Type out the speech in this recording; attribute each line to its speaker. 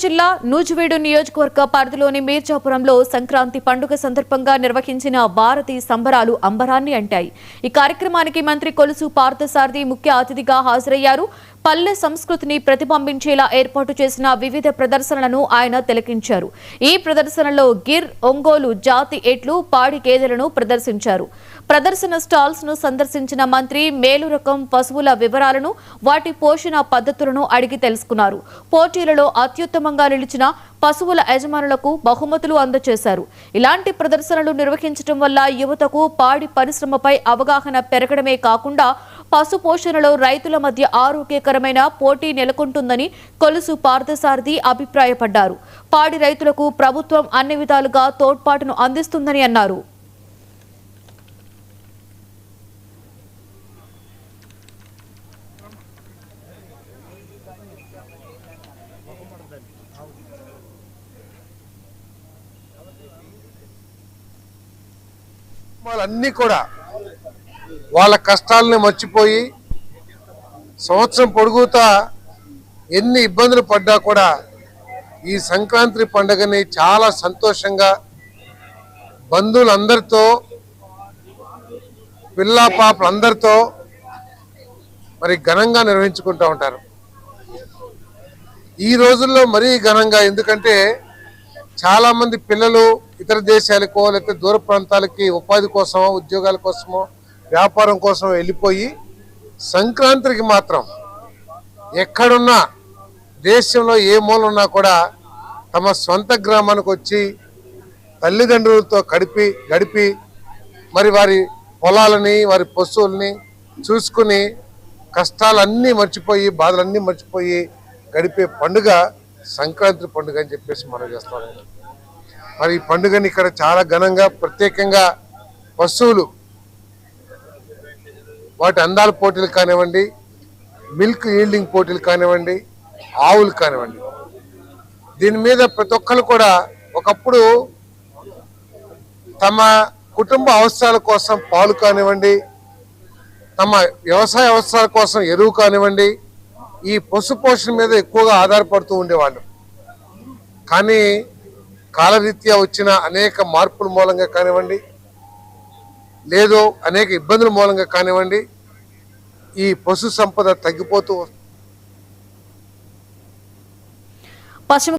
Speaker 1: జిల్లా నూజివీడు నియోజకవర్గ పరిధిలోని మీర్జాపురంలో సంక్రాంతి పండుగ సందర్భంగా నిర్వహించిన భారతీ సంబరాలు అంబరాన్ని అంటాయి. ఈ కార్యక్రమానికి మంత్రి కొలుసు పార్థసారథి ముఖ్య అతిథిగా హాజరయ్యారు. పల్లె సంస్కృతిని ప్రతిబింబించేలా ఏర్పాటు చేసిన వివిధ ప్రదర్శనలను ఆయన తిలకించారు. ఈ ప్రదర్శనలో గిర్, ఒంగోలు జాతి ఎట్లు, పాడి గేదెలను ప్రదర్శించారు. ప్రదర్శన స్టాల్స్ ను సందర్శించిన మంత్రి మేలు రకం పశువుల వివరాలను, వాటి పోషణ పద్ధతులను అడిగి తెలుసుకున్నారు. పోటీలలో అత్యుత్తమంగా నిలిచిన పశువుల యజమానులకు బహుమతులు అందజేశారు. ఇలాంటి ప్రదర్శనలు నిర్వహించడం వల్ల యువతకు పాడి పరిశ్రమపై అవగాహన పెరగడమే కాకుండా పశు పోషణలో రైతుల మధ్య ఆరోగ్యకరమైన పోటీ నెలకొంటుందని కొలుసు పార్థసారథి అభిప్రాయపడ్డారు. పాడి రైతులకు ప్రభుత్వం అన్ని విధాలుగా తోడ్పాటును అందిస్తుందని అన్నారు.
Speaker 2: వాళ్ళన్నీ కూడా వాళ్ళ కష్టాలని మర్చిపోయి సంవత్సరం పొడుగుతా ఎన్ని ఇబ్బందులు పడ్డా కూడా ఈ సంక్రాంతి పండుగని చాలా సంతోషంగా బంధువులందరితో, పిల్లా పాపలందరితో మరి ఘనంగా నిర్వహించుకుంటూ ఉంటారు. ఈ రోజుల్లో మరీ ఘనంగా, ఎందుకంటే చాలామంది పిల్లలు ఇతర దేశాలకో లేకపోతే దూర ప్రాంతాలకి ఉపాధి కోసమో, ఉద్యోగాల కోసమో, వ్యాపారం కోసం వెళ్ళిపోయి సంక్రాంతికి మాత్రం ఎక్కడున్నా, దేశంలో ఏ మూల ఉన్నా కూడా తమ సొంత గ్రామానికి వచ్చి తల్లిదండ్రులతో గడిపి మరి వారి పొలాలని, వారి పశువుల్ని చూసుకుని కష్టాలన్నీ మర్చిపోయి, బాధలన్నీ మర్చిపోయి గడిపే పండుగ సంక్రాంతి పండుగ అని చెప్పేసి మనం చేస్తాం. మరి ఈ పండుగని ఇక్కడ చాలా ఘనంగా, ప్రత్యేకంగా పశువులు వాటి అందాల పోటీలు కానివ్వండి, మిల్క్ ఈల్డింగ్ పోటీలు కానివ్వండి, ఆవులు కానివ్వండి, దీని మీద ప్రతి ఒక్కరు కూడా ఒకప్పుడు తమ కుటుంబ అవసరాల కోసం పాలు కానివ్వండి, తమ వ్యవసాయ అవసరాల కోసం ఎరువు కానివ్వండి, ఈ పశు పోషణ మీద ఎక్కువగా ఆధారపడుతూ ఉండేవాళ్ళు. కానీ కాలరీత్యా వచ్చిన అనేక మార్పుల మూలంగా కానివ్వండి, లేదు అనేక ఇబ్బందుల మూలంగా కానివ్వండి, ఈ పశు సంపద తగ్గిపోతూ